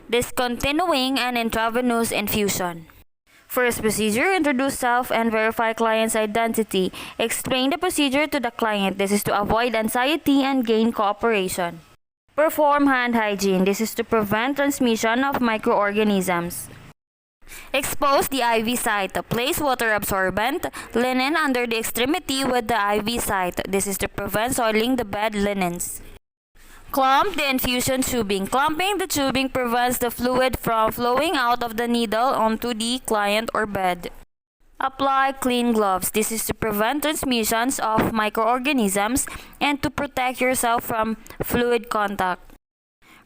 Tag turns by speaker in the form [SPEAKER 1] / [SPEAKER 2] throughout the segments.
[SPEAKER 1] Discontinuing an intravenous infusion. First procedure, introduce self and verify client's identity. Explain the procedure to the client. This is to avoid anxiety and gain cooperation. Perform hand hygiene. This is to prevent transmission of microorganisms. Expose the IV site. Place water absorbent linen under the extremity with the IV site. This is to prevent soiling the bed linens. Clamp the infusion tubing. Clamping the tubing prevents the fluid from flowing out of the needle onto the client or bed. Apply clean gloves. This is to prevent transmissions of microorganisms and to protect yourself from fluid contact.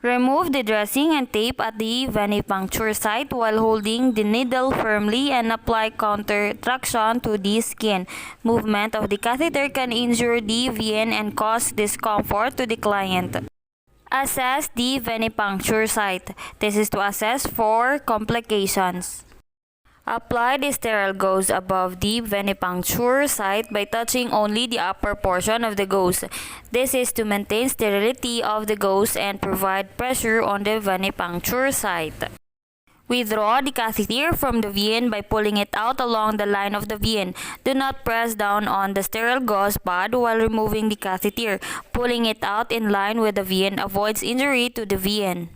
[SPEAKER 1] Remove the dressing and tape at the venipuncture site while holding the needle firmly and apply counter traction to the skin. Movement of the catheter can injure the vein and cause discomfort to the client. Assess the venipuncture site. This is to assess for complications. Apply the sterile gauze above the venipuncture site by touching only the upper portion of the gauze. This is to maintain sterility of the gauze and provide pressure on the venipuncture site. Withdraw the catheter from the vein by pulling it out along the line of the vein. Do not press down on the sterile gauze pad while removing the catheter. Pulling it out in line with the vein avoids injury to the vein.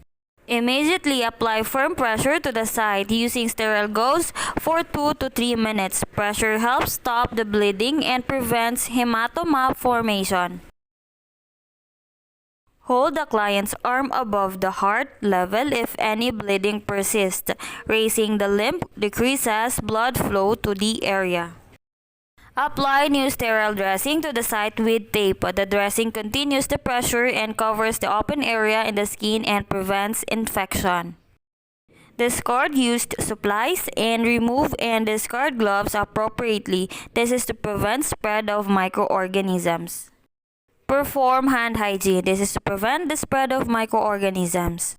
[SPEAKER 1] Immediately apply firm pressure to the site using sterile gauze for 2 to 3 minutes. Pressure helps stop the bleeding and prevents hematoma formation. Hold the client's arm above the heart level if any bleeding persists. Raising the limb decreases blood flow to the area. Apply new sterile dressing to the site with tape. The dressing continues the pressure and covers the open area in the skin and prevents infection. Discard used supplies and remove and discard gloves appropriately. This is to prevent spread of microorganisms. Perform hand hygiene. This is to prevent the spread of microorganisms.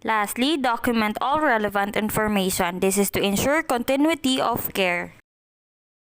[SPEAKER 1] Lastly, document all relevant information. This is to ensure continuity of care.